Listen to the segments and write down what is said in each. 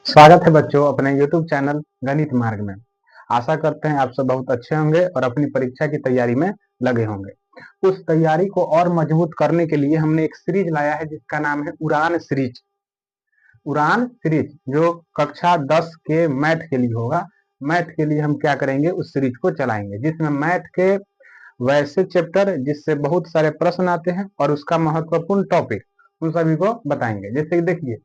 स्वागत है बच्चों अपने YouTube चैनल गणित मार्ग में। आशा करते हैं आप सब बहुत अच्छे होंगे और अपनी परीक्षा की तैयारी में लगे होंगे। उस तैयारी को और मजबूत करने के लिए हमने एक सीरीज लाया है जिसका नाम है उड़ान सीरीज। उड़ान सीरीज जो कक्षा 10 के मैथ के लिए होगा। मैथ के लिए हम क्या करेंगे, उस सीरीज को चलाएंगे जिसमें मैथ के वैसे चैप्टर जिससे बहुत सारे प्रश्न आते हैं और उसका महत्वपूर्ण टॉपिक उन सभी को बताएंगे। जैसे देखिए,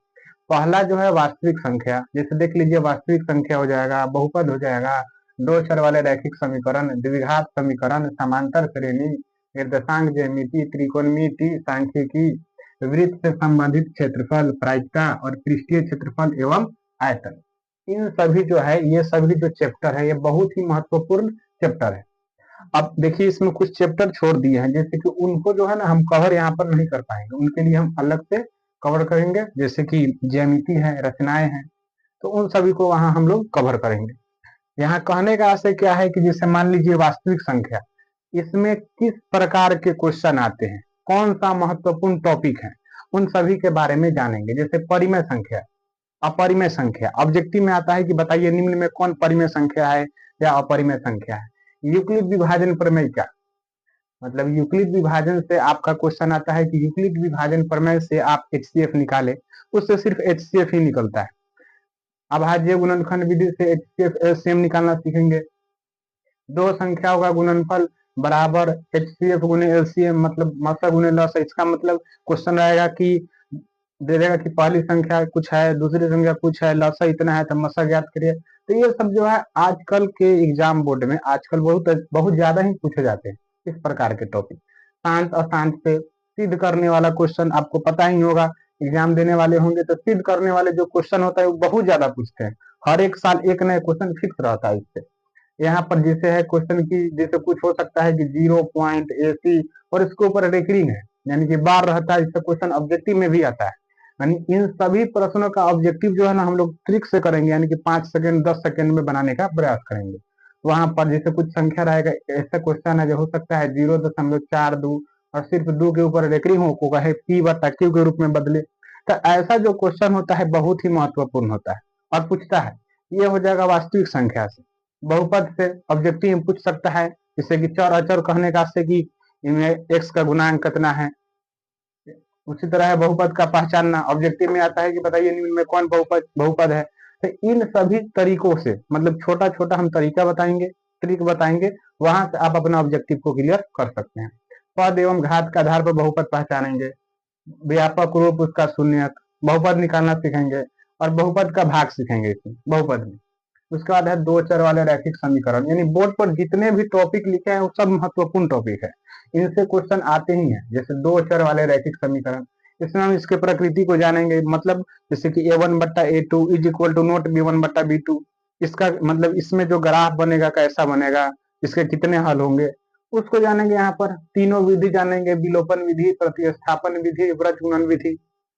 पहला जो है वास्तविक संख्या, जैसे देख लीजिए वास्तविक संख्या हो जाएगा, बहुपद हो जाएगा, दो चर वाले रैखिक समीकरण, द्विघात समीकरण, समांतर श्रेणी, निर्देशांक ज्यामिति, त्रिकोणमिति, सांख्यिकी, वृत्त से संबंधित क्षेत्रफल, प्रायिकता और पृष्ठीय क्षेत्रफल एवं आयतन। इन सभी जो है, ये सभी जो चैप्टर है ये बहुत ही महत्वपूर्ण चैप्टर है। अब देखिए इसमें कुछ चैप्टर छोड़ दिए हैं, जैसे कि उनको जो है ना हम कवर यहाँ पर नहीं कर पाएंगे, उनके लिए हम अलग से कवर करेंगे। जैसे कि ज्यामिति है, रचनाएं हैं, तो उन सभी को वहां हम लोग कवर करेंगे। यहाँ कहने का आशय क्या है कि जैसे मान लीजिए वास्तविक संख्या, इसमें किस प्रकार के क्वेश्चन आते हैं, कौन सा महत्वपूर्ण टॉपिक है, उन सभी के बारे में जानेंगे। जैसे परिमेय संख्या, अपरिमेय संख्या, ऑब्जेक्टिव में आता है कि बताइए निम्न में कौन परिमेय संख्या है या अपरिमेय संख्या है। यूक्लिड विभाजन प्रमेय का मतलब यूक्लिड विभाजन से आपका क्वेश्चन आता है कि यूक्लिड विभाजन प्रमेय से आप HCF निकाले, उससे सिर्फ HCF ही निकलता है। अभाज्य गुणनखंड विधि से HCF LCM निकालना सीखेंगे। दो संख्याओं का गुणनफल बराबर HCF गुने LCM, मतलब मसा गुने लसा। इसका मतलब क्वेश्चन रहेगा कि दे देगा कि पहली संख्या कुछ है, दूसरी संख्या कुछ है, लसा इतना है, तो मसा ज्ञात करिए। तो ये सब जो है आजकल के एग्जाम बोर्ड में आजकल बहुत ज्यादा ही पूछे जाते हैं इस प्रकार के टॉपिक। शांत अशांत पे सिद्ध करने वाला क्वेश्चन आपको पता ही होगा, एग्जाम देने वाले होंगे तो सिद्ध करने वाले जो क्वेश्चन होता है वो बहुत ज्यादा पूछते हैं। हर एक साल एक नया क्वेश्चन फिक्स रहता है इससे। यहाँ पर जैसे है क्वेश्चन की, जैसे कुछ हो सकता है कि 0.AC और इसके ऊपर रेकरिंग है, यानी कि बार रहता है। इसका क्वेश्चन ऑब्जेक्टिव में भी आता है। यानी इन सभी प्रश्नों का ऑब्जेक्टिव जो है ना हम लोग ट्रिक से करेंगे, यानी कि 5 सेकंड 10 सेकंड में बनाने का प्रयास करेंगे। वहां पर जैसे कुछ संख्या रहेगा, ऐसा क्वेश्चन है जो हो सकता है 0.42 और सिर्फ 2 के ऊपर रेकरिंग हो कहे P/Q के रूप में बदले। तो ऐसा जो क्वेश्चन होता है बहुत ही महत्वपूर्ण होता है और पूछता है। ये हो जाएगा वास्तविक संख्या से। बहुपद से ऑब्जेक्टिव में पूछ सकता है, जैसे कि चर अचर कहने का से कि इनमें x का गुणांक कितना है। उसी तरह है बहुपद का पहचानना, ऑब्जेक्टिव में आता है कि बताइए निम्न में कौन बहुपद है। तो इन सभी तरीकों से, मतलब छोटा छोटा हम तरीका बताएंगे, ट्रिक बताएंगे, वहां से आप अपना ऑब्जेक्टिव को क्लियर कर सकते हैं। पद एवं घात के आधार पर बहुपद पहचानेंगे, व्यापक रूप उसका शून्यक, बहुपद निकालना सीखेंगे और बहुपद का भाग सीखेंगे इसमें बहुपद में। उसके बाद है दो चर वाले रैखिक समीकरण, यानी बोर्ड पर जितने भी टॉपिक लिखे हैं वो सब महत्वपूर्ण टॉपिक है, इनसे क्वेश्चन आते ही हैं। जैसे दो चर वाले रैखिक समीकरण, इसमें हम इसके प्रकृति को जानेंगे, मतलब जैसे कि A1/A2 is equal to note B1/B2। इसका मतलब इसमें जो ग्राफ बनेगा कैसा बनेगा, इसके कितने हल होंगे, उसको जानेंगे। यहाँ पर तीनों विधि जानेंगे, विलोपन विधि, प्रतिस्थापन विधि, व्रज गुणन विधि,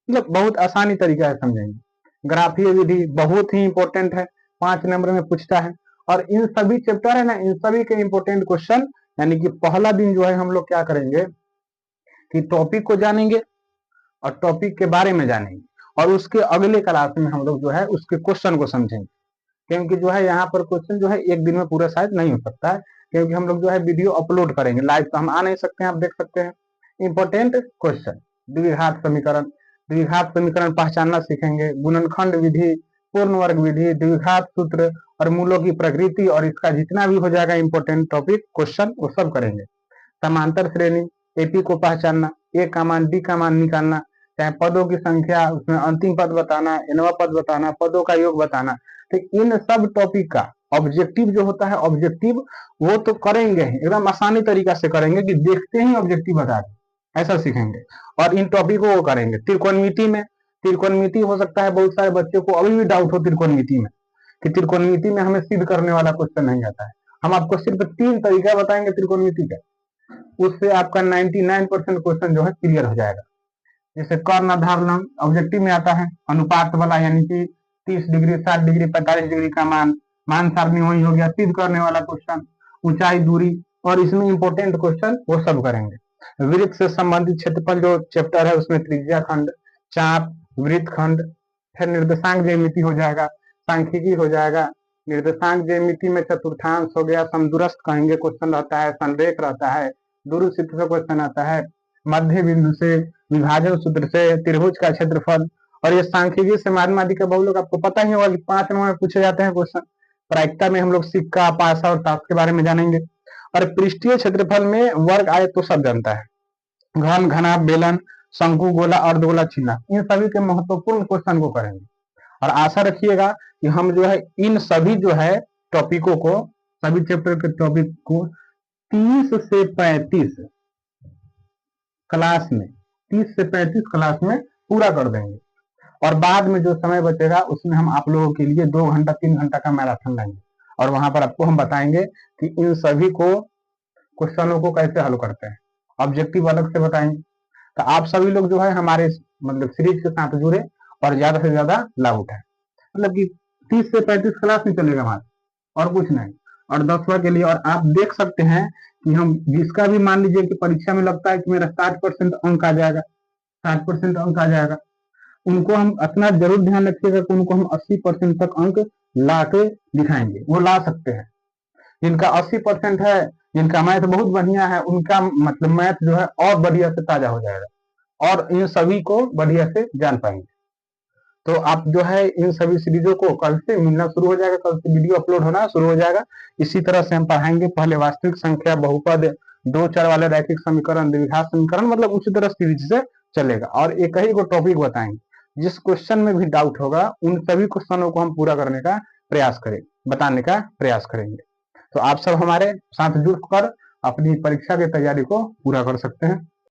मतलब बहुत आसानी तरीका है समझेंगे। ग्राफीय विधि बहुत ही इंपॉर्टेंट है, 5 नंबर में पूछता है। और इन सभी चैप्टर है ना, इन सभी के इंपॉर्टेंट क्वेश्चन, यानी कि पहला दिन जो है हम लोग क्या करेंगे कि टॉपिक को जानेंगे और टॉपिक के बारे में जानेंगे, और उसके अगले क्लास में हम लोग जो है उसके क्वेश्चन को समझेंगे। क्योंकि जो है यहाँ पर क्वेश्चन जो है एक दिन में पूरा शायद नहीं हो सकता है, क्योंकि हम लोग जो है वीडियो अपलोड करेंगे, लाइव तो हम आ नहीं सकते हैं, आप देख सकते हैं। इंपॉर्टेंट क्वेश्चन, द्विघात समीकरण, द्विघात समीकरण पहचानना सीखेंगे, गुणनखंड विधि, पूर्ण वर्ग विधि, द्विघात सूत्र और मूलों की प्रकृति, और इसका जितना भी हो जाएगा इंपॉर्टेंट टॉपिक क्वेश्चन वो सब करेंगे। समांतर श्रेणी, एपी को पहचानना, ए का मान डी का मान निकालना, चाहे पदों की संख्या, उसमें अंतिम पद बताना, nवां पद बताना, पदों का योग बताना। तो इन सब टॉपिक का ऑब्जेक्टिव जो होता है, ऑब्जेक्टिव वो तो करेंगे ही, एकदम आसानी तरीका से करेंगे कि देखते ही ऑब्जेक्टिव बता दें, ऐसा सीखेंगे। और इन टॉपिकों को करेंगे। त्रिकोणमिति में, त्रिकोणमिति हो सकता है बहुत सारे बच्चों को अभी भी डाउट हो त्रिकोणमिति में, कि त्रिकोणमिति में हमें सिद्ध करने वाला क्वेश्चन नहीं आता है। हम आपको सिर्फ 3 तरीका बताएंगे त्रिकोणमिति का, उससे आपका 99% क्वेश्चन जो है क्लियर हो जाएगा। जैसे कर्ण आधार लंब ऑब्जेक्टिव में आता है, अनुपात वाला, यानी कि 30 डिग्री, 60 डिग्री, 45 डिग्री का मान, मान सारणी वही हो गया, सिद्ध करने वाला क्वेश्चन, ऊंचाई दूरी, और इसमें इंपॉर्टेंट क्वेश्चन वो सब करेंगे। वृत्त से संबंधित क्षेत्रफल जो चैप्टर है उसमें त्रिज्या खंड, चाप, वृत्त खंड, फिर निर्देशांक ज्यामिति हो जाएगा, सांख्यिकी हो जाएगा। निर्देशांक ज्यामिति में चतुर्थांश हो गया, समदूरस्थ कहेंगे क्वेश्चन रहता है, संरेख रहता है, दूरस्थित से क्वेश्चन आता है, मध्य बिंदु से, विभाजन सूत्र से, त्रिभुज का क्षेत्रफल। और ये सांख्यिकी से माध्यमाधिक बहुलक आपको पता ही होगा कि 5 नंबर में पूछे जाते हैं क्वेश्चन। प्रायिकता में हम लोग सिक्का, पासा और ताश के बारे में जानेंगे। और पृष्ठीय क्षेत्रफल में वर्ग आयत तो सब जानता है, घन, घना, बेलन, शंकु, गोला, अर्धगोला, छिला, इन सभी के महत्वपूर्ण क्वेश्चन को करेंगे। और आशा रखिएगा कि हम जो है इन सभी जो है टॉपिकों को, सभी चैप्टर के टॉपिक को 30 से 35 क्लास में, 30 से 35 क्लास में पूरा कर देंगे। और बाद में जो समय बचेगा उसमें हम आप लोगों के लिए 2 घंटा 3 घंटा का मैराथन लाएंगे, और वहां पर आपको हम बताएंगे कि इन सभी को क्वेश्चनों को कैसे हल करते हैं, ऑब्जेक्टिव अलग से बताएंगे। तो आप सभी लोग जो है हमारे मतलब सीरीज के साथ जुड़े और ज्यादा से ज्यादा लाभ उठाए। मतलब कि 30 से 35 क्लास में चलेगा हमारा, और कुछ नहीं। और 10वां के लिए, और आप देख सकते हैं कि हम जिसका भी मान लीजिए कि परीक्षा में लगता है कि मेरा 60% अंक आ जाएगा, 60% अंक आ जाएगा, उनको हम अपना जरूर ध्यान रखिएगा कि उनको हम 80% तक अंक ला के दिखाएंगे। वो ला सकते हैं, जिनका 80% है, जिनका मैथ बहुत बढ़िया है, उनका मतलब मैथ जो है और बढ़िया से ताजा हो जाएगा, और इन सभी को बढ़िया से जान पाएंगे। तो आप जो है इन सभी सीरीजों को कल से मिलना शुरू हो जाएगा, कल से वीडियो अपलोड होना शुरू हो जाएगा। इसी तरह से हम पढ़ाएंगे, पहले वास्तविक संख्या, बहुपद, 2 चर वाले रैखिक समीकरण, द्विघात समीकरण, मतलब उसी तरह सीरीज से चलेगा। और एक ही को टॉपिक बताएंगे, जिस क्वेश्चन में भी डाउट होगा उन सभी क्वेश्चनों को हम पूरा करने का प्रयास करेंगे, बताने का प्रयास करेंगे। तो आप सब हमारे साथ जुड़कर अपनी परीक्षा की तैयारी को पूरा कर सकते हैं।